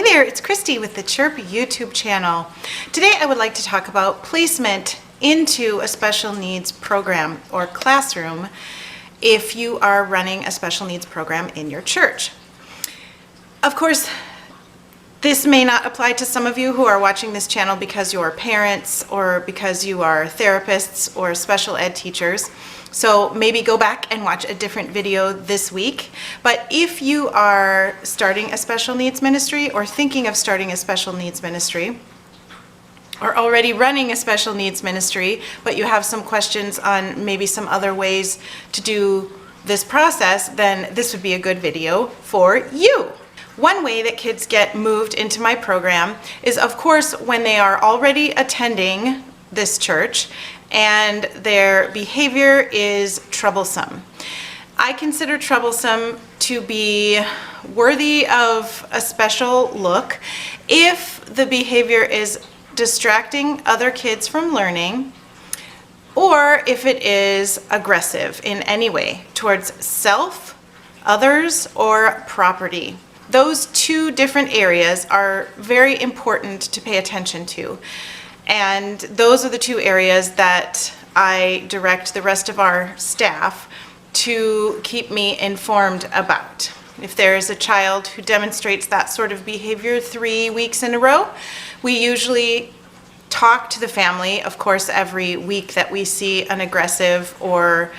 Hi there, it's Christy with the Chirp YouTube channel. Today I would like to talk about placement into a special needs program or classroom if you are running a special needs program in your church. Of course, this may not apply to some of you who are watching this channel because you are parents or because you are therapists or special ed teachers. So maybe go back and watch a different video this week. But if you are starting a special needs ministry or thinking of starting a special needs ministry, or already running a special needs ministry, but you have some questions on maybe some other ways to do this process, then this would be a good video for you. One way that kids get moved into my program is, of course, when they are already attending this church and their behavior is troublesome. I consider troublesome to be worthy of a special look if the behavior is distracting other kids from learning, or if it is aggressive in any way towards self, others, or property. Those two different areas are very important to pay attention to. And those are the two areas that I direct the rest of our staff to keep me informed about. If there is a child who demonstrates that sort of behavior 3 weeks in a row, we usually talk to the family, of course, every week that we see an aggressive or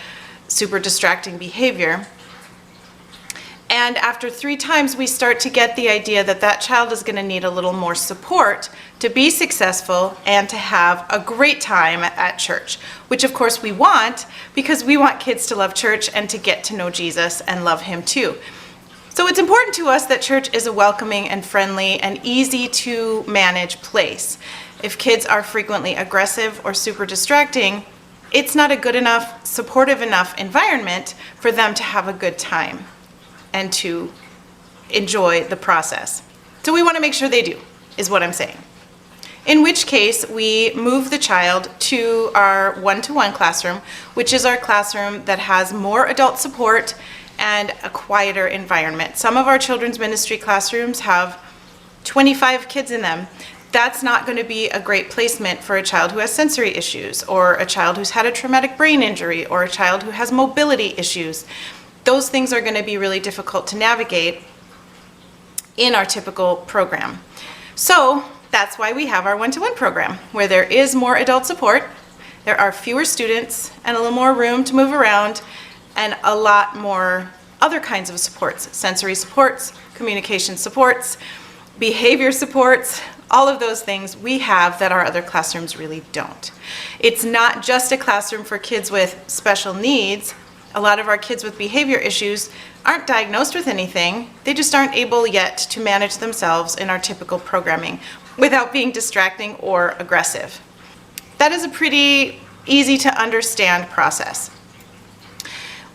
super distracting behavior. And after 3 times, we start to get the idea that that child is going to need a little more support to be successful and to have a great time at church, which of course we want, because we want kids to love church and to get to know Jesus and love him too. So it's important to us that church is a welcoming and friendly and easy to manage place. If kids are frequently aggressive or super distracting, it's not a good enough, supportive enough environment for them to have a good time and to enjoy the process. So we want to make sure they do, is what I'm saying. In which case, we move the child to our one-to-one classroom, which is our classroom that has more adult support and a quieter environment. Some of our children's ministry classrooms have 25 kids in them. That's not going to be a great placement for a child who has sensory issues, or a child who's had a traumatic brain injury, or a child who has mobility issues. Those things are going to be really difficult to navigate in our typical program. So that's why we have our one-to-one program, where there is more adult support, there are fewer students, and a little more room to move around, and a lot more other kinds of supports, sensory supports, communication supports, behavior supports, all of those things we have that our other classrooms really don't. It's not just a classroom for kids with special needs. A lot of our kids with behavior issues aren't diagnosed with anything. They just aren't able yet to manage themselves in our typical programming without being distracting or aggressive. That is a pretty easy to understand process.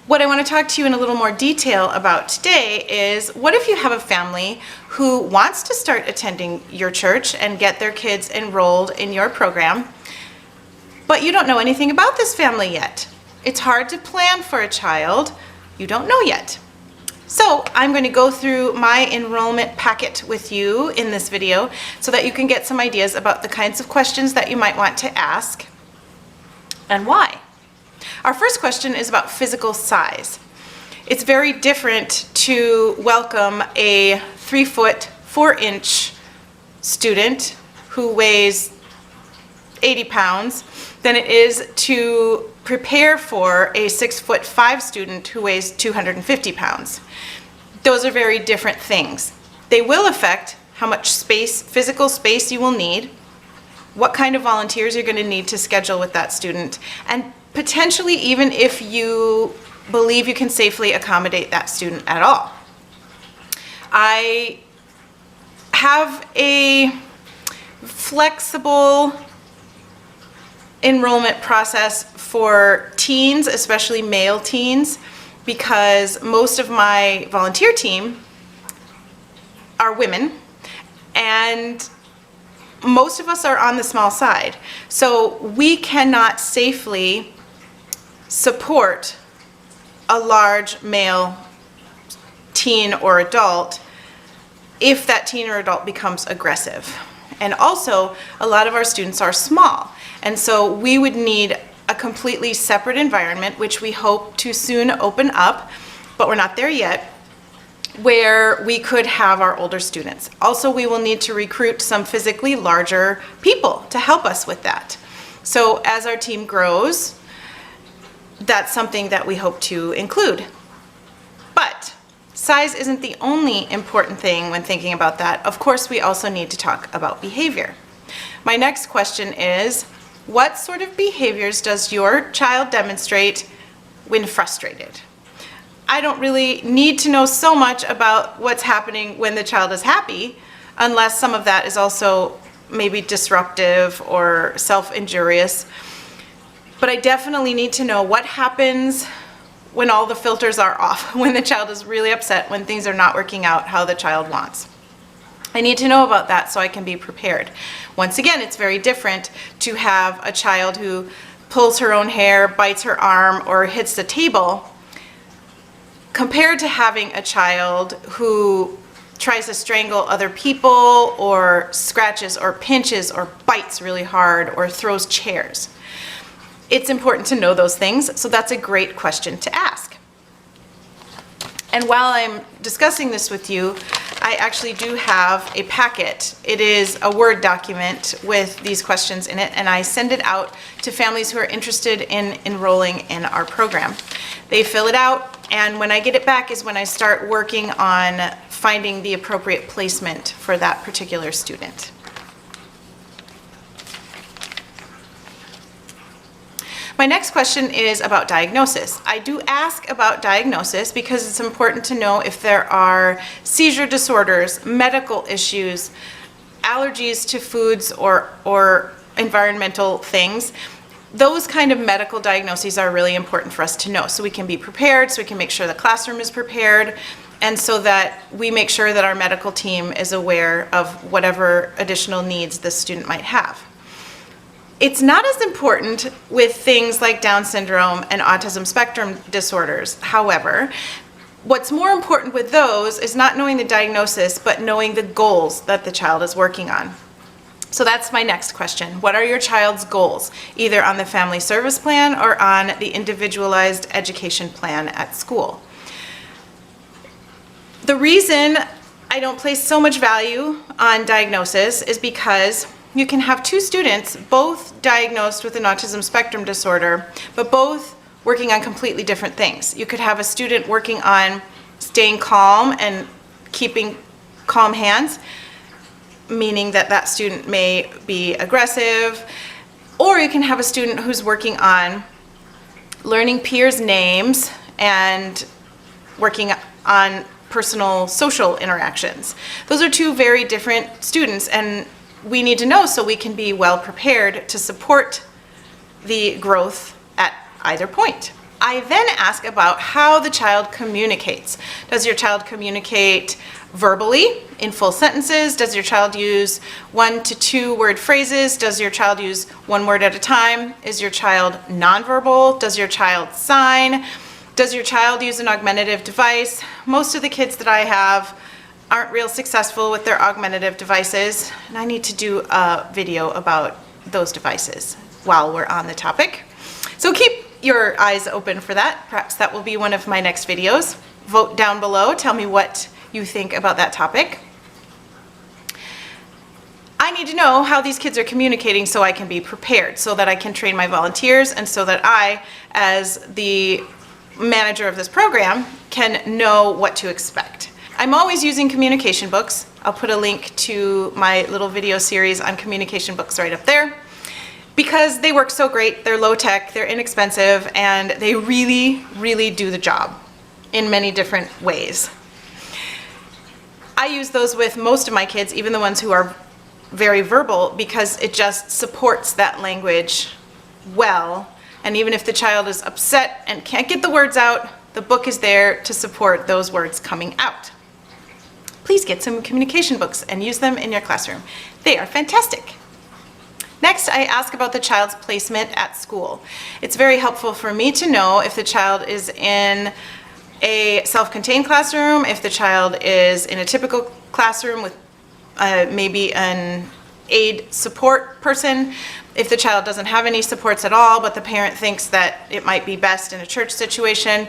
What I want to talk to you in a little more detail about today is, what if you have a family who wants to start attending your church and get their kids enrolled in your program, but you don't know anything about this family yet? It's hard to plan for a child you don't know yet. So I'm going to go through my enrollment packet with you in this video so that you can get some ideas about the kinds of questions that you might want to ask and why. Our first question is about physical size. It's very different to welcome a 3-foot 4-inch student who weighs 80 pounds than it is to prepare for a 6'5" student who weighs 250 pounds. Those are very different things. They will affect how much space, physical space you will need, what kind of volunteers you're going to need to schedule with that student, and potentially even if you believe you can safely accommodate that student at all. I have a flexible enrollment process for teens, especially male teens, because most of my volunteer team are women, and most of us are on the small side. So we cannot safely support a large male teen or adult if that teen or adult becomes aggressive. And also, a lot of our students are small, and so we would need a completely separate environment, which we hope to soon open up, but we're not there yet, where we could have our older students. Also, we will need to recruit some physically larger people to help us with that. So as our team grows, that's something that we hope to include. But size isn't the only important thing when thinking about that. Of course, we also need to talk about behavior. My next question is, what sort of behaviors does your child demonstrate when frustrated? I don't really need to know so much about what's happening when the child is happy, unless some of that is also maybe disruptive or self-injurious. But I definitely need to know what happens when all the filters are off, when the child is really upset, when things are not working out how the child wants. I need to know about that so I can be prepared. Once again, it's very different to have a child who pulls her own hair, bites her arm, or hits the table, compared to having a child who tries to strangle other people, or scratches or pinches or bites really hard or throws chairs. It's important to know those things, so that's a great question to ask. And while I'm discussing this with you, I actually do have a packet. It is a Word document with these questions in it, and I send it out to families who are interested in enrolling in our program. They fill it out, and when I get it back is when I start working on finding the appropriate placement for that particular student. My next question is about diagnosis. I do ask about diagnosis because it's important to know if there are seizure disorders, medical issues, allergies to foods or environmental things. Those kind of medical diagnoses are really important for us to know, so we can be prepared, so we can make sure the classroom is prepared, and so that we make sure that our medical team is aware of whatever additional needs the student might have. It's not as important with things like Down syndrome and autism spectrum disorders. However, what's more important with those is not knowing the diagnosis, but knowing the goals that the child is working on. So that's my next question. What are your child's goals, either on the family service plan or on the individualized education plan at school? The reason I don't place so much value on diagnosis is because you can have two students both diagnosed with an autism spectrum disorder, but both working on completely different things. You could have a student working on staying calm and keeping calm hands, meaning that that student may be aggressive, or you can have a student who's working on learning peers' names and working on personal social interactions. Those are two very different students, and we need to know so we can be well prepared to support the growth at either point. I then ask about how the child communicates. Does your child communicate verbally in full sentences? Does your child use 1 to 2 word phrases? Does your child use one word at a time? Is your child nonverbal? Does your child sign? Does your child use an augmentative device? Most of the kids that I have aren't real successful with their augmentative devices, and I need to do a video about those devices while we're on the topic. So keep your eyes open for that. Perhaps that will be one of my next videos. Vote down below, tell me what you think about that topic. I need to know how these kids are communicating so I can be prepared, so that I can train my volunteers, and so that I, as the manager of this program, can know what to expect. I'm always using communication books. I'll put a link to my little video series on communication books right up there, because they work so great. They're low tech, they're inexpensive, and they really, really do the job in many different ways. I use those with most of my kids, even the ones who are very verbal, because it just supports that language well. And even if the child is upset and can't get the words out, the book is there to support those words coming out. Please get some communication books and use them in your classroom. They are fantastic. Next, I ask about the child's placement at school. It's very helpful for me to know if the child is in A self-contained classroom if the child is in a typical classroom with maybe an aid support person. If the child doesn't have any supports at all, but the parent thinks that it might be best in a church situation.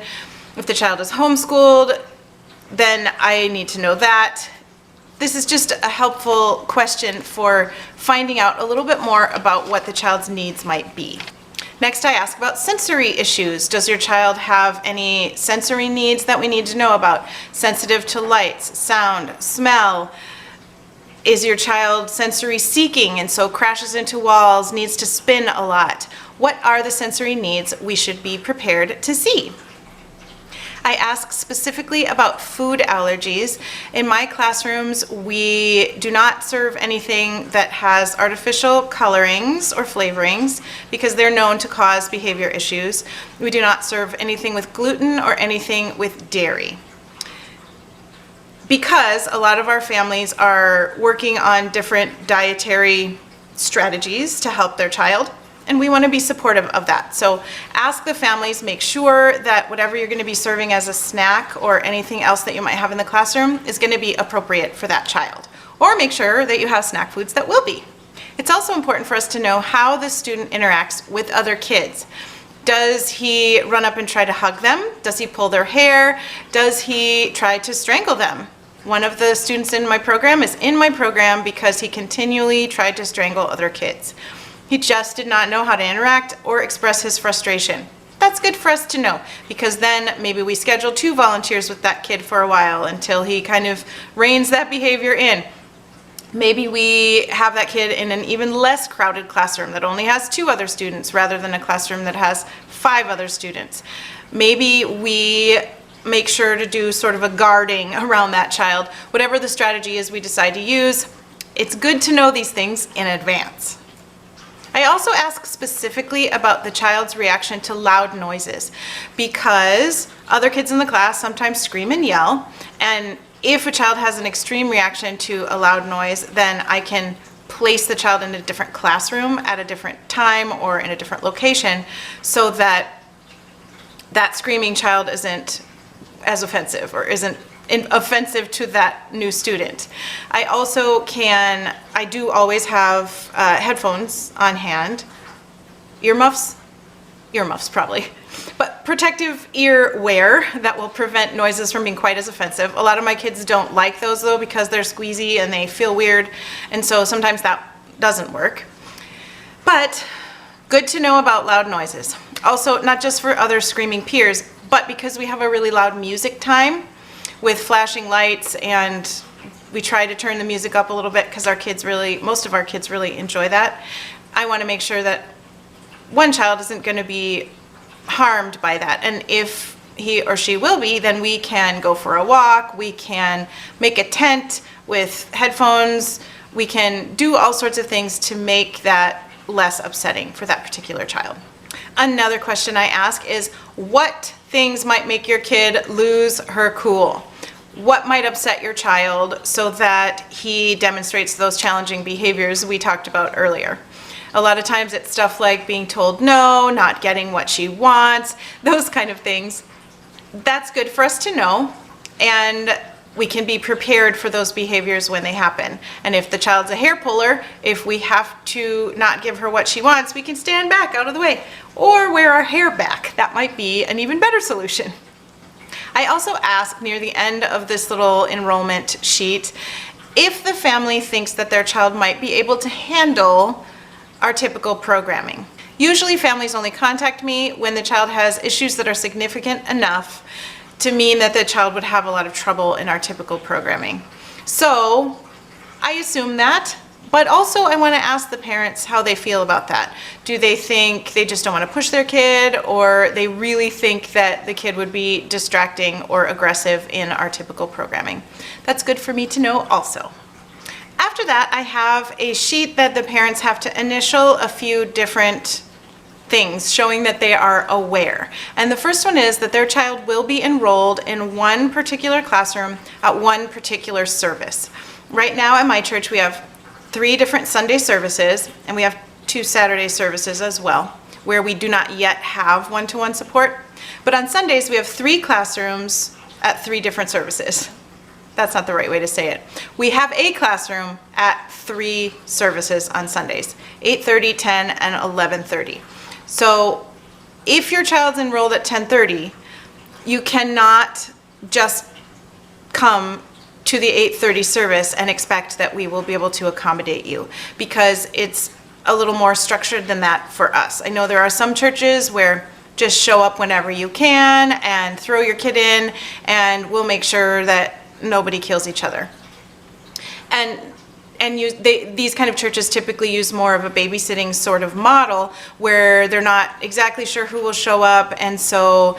If the child is homeschooled, then I need to know that. This is just a helpful question for finding out a little bit more about what the child's needs might be. Next, I ask about sensory issues. Does your child have any sensory needs that we need to know about? Sensitive to lights, sound, smell? Is your child sensory seeking and so crashes into walls, needs to spin a lot? What are the sensory needs we should be prepared to see? I ask specifically about food allergies. In my classrooms, we do not serve anything that has artificial colorings or flavorings because they're known to cause behavior issues. We do not serve anything with gluten or anything with dairy, because a lot of our families are working on different dietary strategies to help their child, and we want to be supportive of that. So ask the families, make sure that whatever you're going to be serving as a snack or anything else that you might have in the classroom is going to be appropriate for that child. Or make sure that you have snack foods that will be. It's also important for us to know how the student interacts with other kids. Does he run up and try to hug them? Does he pull their hair? Does he try to strangle them? One of the students in my program is in my program because he continually tried to strangle other kids. He just did not know how to interact or express his frustration. That's good for us to know, because then maybe we schedule 2 volunteers with that kid for a while until he kind of reins that behavior in. Maybe we have that kid in an even less crowded classroom that only has 2 other students rather than a classroom that has 5 other students. Maybe we make sure to do sort of a guarding around that child. Whatever the strategy is we decide to use, it's good to know these things in advance. I also ask specifically about the child's reaction to loud noises, because other kids in the class sometimes scream and yell, and if a child has an extreme reaction to a loud noise, then I can place the child in a different classroom at a different time or in a different location so that that screaming child isn't as offensive or isn't offensive to that new student. I do always have headphones on hand, earmuffs probably, but protective ear wear that will prevent noises from being quite as offensive. A lot of my kids don't like those though because they're squeezy and they feel weird, and so sometimes that doesn't work. But good to know about loud noises. Also, not just for other screaming peers, but because we have a really loud music time with flashing lights, and we try to turn the music up a little bit because most of our kids really enjoy that. I want to make sure that one child isn't going to be harmed by that, and if he or she will be, then we can go for a walk, we can make a tent with headphones, we can do all sorts of things to make that less upsetting for that particular child. Another question I ask is, what things might make your kid lose her cool? What might upset your child so that he demonstrates those challenging behaviors we talked about earlier? A lot of times it's stuff like being told no, not getting what she wants, those kind of things. That's good for us to know, and we can be prepared for those behaviors when they happen. And if the child's a hair puller, if we have to not give her what she wants, we can stand back out of the way or wear our hair back. That might be an even better solution. I also ask near the end of this little enrollment sheet if the family thinks that their child might be able to handle our typical programming. Usually families only contact me when the child has issues that are significant enough to mean that the child would have a lot of trouble in our typical programming. So I assume that, but also I want to ask the parents how they feel about that. Do they think they just don't want to push their kid, or they really think that the kid would be distracting or aggressive in our typical programming? That's good for me to know also. After that, I have a sheet that the parents have to initial a few different things showing that they are aware. And the first one is that their child will be enrolled in one particular classroom at one particular service. Right now at my church we have 3 different Sunday services, and we have 2 Saturday services as well, where we do not yet have one-to-one support. But on Sundays, we have 3 classrooms at 3 different services. That's not the right way to say it. We have a classroom at 3 services on Sundays, 8:30, 10, and 11:30. So if your child's enrolled at 10:30, you cannot just come to the 8:30 service and expect that we will be able to accommodate you, because it's a little more structured than that for us. I know there are some churches where just show up whenever you can and throw your kid in, and we'll make sure that nobody kills each other. These kind of churches typically use more of a babysitting sort of model where they're not exactly sure who will show up, and so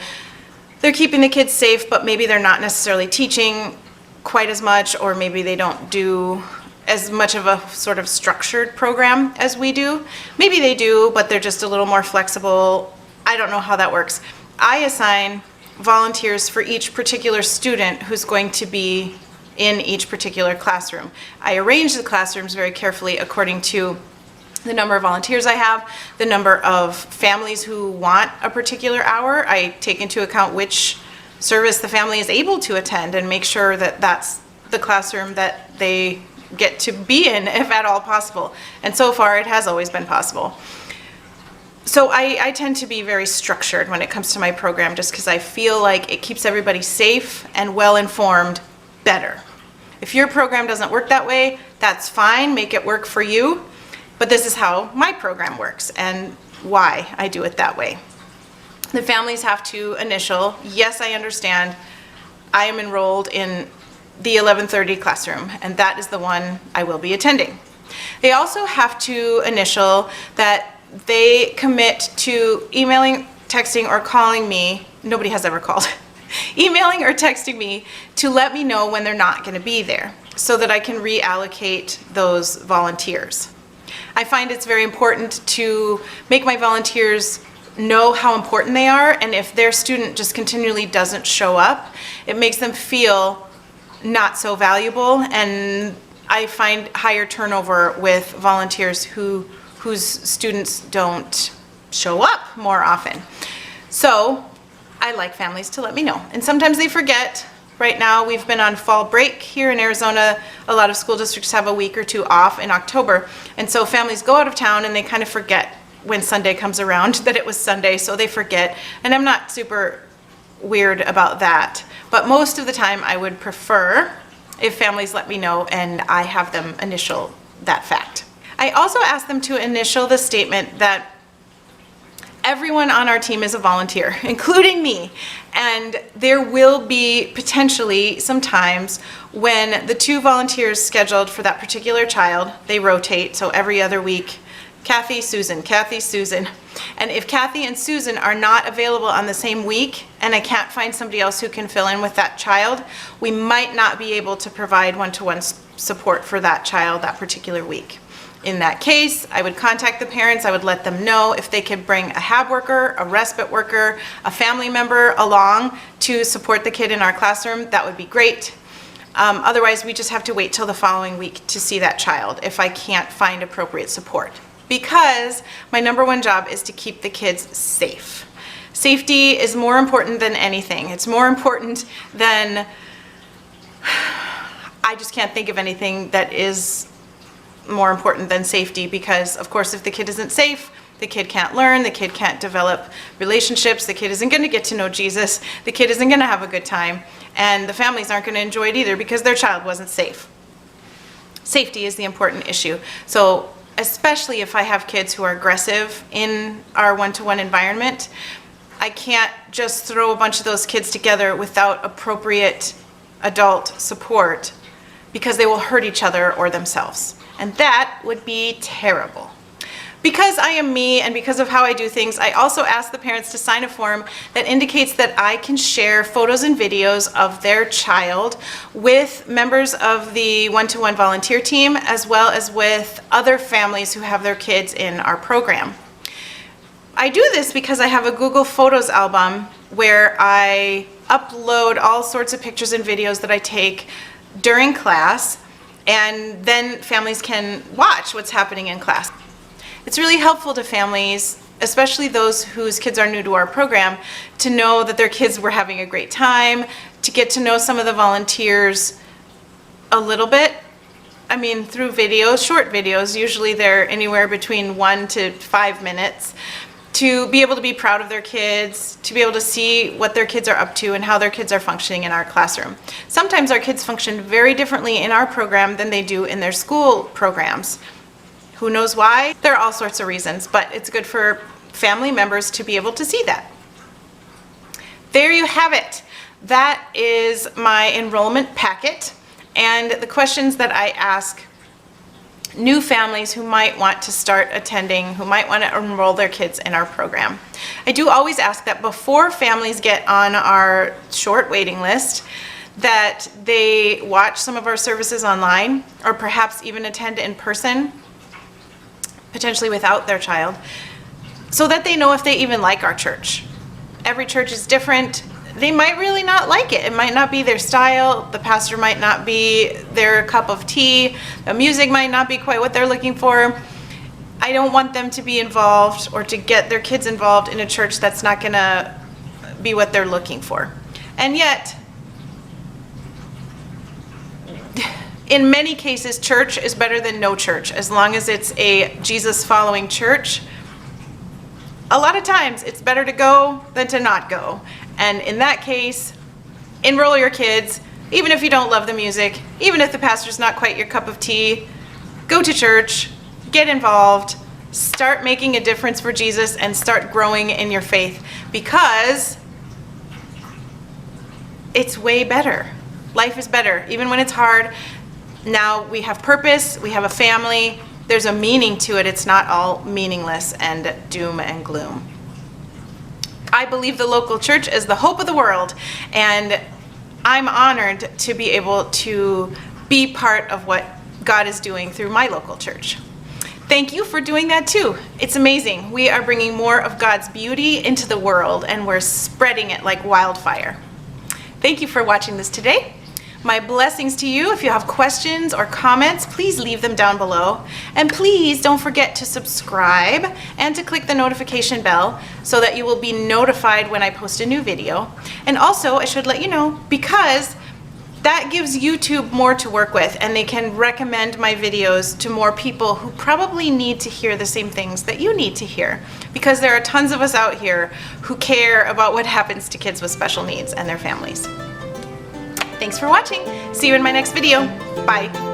they're keeping the kids safe, but maybe they're not necessarily teaching quite as much, or maybe they don't do as much of a sort of structured program as we do. Maybe they do, but they're just a little more flexible. I don't know how that works. I assign volunteers for each particular student who's going to be in each particular classroom. I arrange the classrooms very carefully according to the number of volunteers I have, the number of families who want a particular hour. I take into account which service the family is able to attend and make sure that that's the classroom that they get to be in, if at all possible. And so far, it has always been possible. So I tend to be very structured when it comes to my program, just because I feel like it keeps everybody safe and well-informed better. If your program doesn't work that way, that's fine, make it work for you. But this is how my program works and why I do it that way. The families have to initial, yes, I understand, I am enrolled in the 11:30 classroom, and that is the one I will be attending. They also have to initial that they commit to emailing, texting, or calling me. Nobody has ever called. Emailing or texting me to let me know when they're not going to be there, so that I can reallocate those volunteers. I find it's very important to make my volunteers know how important they are, and if their student just continually doesn't show up, it makes them feel not so valuable, and I find higher turnover with volunteers whose students don't show up more often. So I like families to let me know, and sometimes they forget. Right now we've been on fall break here in Arizona. A lot of school districts have a week or 2 off in October, and so families go out of town and they kind of forget when Sunday comes around that it was Sunday, so they forget, and I'm not super weird about that. But most of the time I would prefer if families let me know and I have them initial that fact. I also ask them to initial the statement that everyone on our team is a volunteer, including me, and there will be potentially some times when the 2 volunteers scheduled for that particular child, they rotate, so every other week, Kathy, Susan, Kathy, Susan. And if Kathy and Susan are not available on the same week, and I can't find somebody else who can fill in with that child, we might not be able to provide one-to-one support for that child that particular week. In that case, I would contact the parents. I would let them know if they could bring a HAB worker, a respite worker, a family member along to support the kid in our classroom. That would be great. Otherwise, we just have to wait till the following week to see that child if I can't find appropriate support. Because my number 1 job is to keep the kids safe. Safety is more important than anything. It's more important than, I just can't think of anything that is more important than safety, because of course if the kid isn't safe, the kid can't learn, the kid can't develop relationships, the kid isn't going to get to know Jesus, the kid isn't going to have a good time, and the families aren't going to enjoy it either because their child wasn't safe. Safety is the important issue. So especially if I have kids who are aggressive in our one-to-one environment, I can't just throw a bunch of those kids together without appropriate adult support, because they will hurt each other or themselves. And that would be terrible. Because I am me and because of how I do things, I also ask the parents to sign a form that indicates that I can share photos and videos of their child with members of the one-to-one volunteer team, as well as with other families who have their kids in our program. I do this because I have a Google Photos album where I upload all sorts of pictures and videos that I take during class, and then families can watch what's happening in class. It's really helpful to families especially those whose kids are new to our program, to know that their kids were having a great time, to get to know some of the volunteers a little bit. I mean, through videos, short videos, usually they're anywhere between 1 to 5 minutes, to be able to be proud of their kids, to be able to see what their kids are up to and how their kids are functioning in our classroom. Sometimes our kids function very differently in our program than they do in their school programs. Who knows why? There are all sorts of reasons, but it's good for family members to be able to see that. There you have it. That is my enrollment packet and the questions that I ask new families who might want to start attending, who might want to enroll their kids in our program. I do always ask that before families get on our short waiting list, that they watch some of our services online or perhaps even attend in person, potentially without their child, so that they know if they even like our church. Every church is different. They might really not like it. It might not be their style. The pastor might not be their cup of tea. The music might not be quite what they're looking for. I don't want them to be involved or to get their kids involved in a church that's not going to be what they're looking for. And yet, in many cases, church is better than no church, as long as it's a Jesus-following church. A lot of times, it's better to go than to not go. And in that case, enroll your kids, even if you don't love the music, even if the pastor's not quite your cup of tea. Go to church, get involved, start making a difference for Jesus, and start growing in your faith, because it's way better. Life is better, even when it's hard. Now we have purpose, we have a family, there's a meaning to it. It's not all meaningless and doom and gloom. I believe the local church is the hope of the world, and I'm honored to be able to be part of what God is doing through my local church. Thank you for doing that too. It's amazing. We are bringing more of God's beauty into the world, and we're spreading it like wildfire. Thank you for watching this today. My blessings to you. If you have questions or comments, please leave them down below. And please don't forget to subscribe and to click the notification bell so that you will be notified when I post a new video. And also, I should let you know, because that gives YouTube more to work with, and they can recommend my videos to more people who probably need to hear the same things that you need to hear, because there are tons of us out here who care about what happens to kids with special needs and their families. Thanks for watching. See you in my next video. Bye.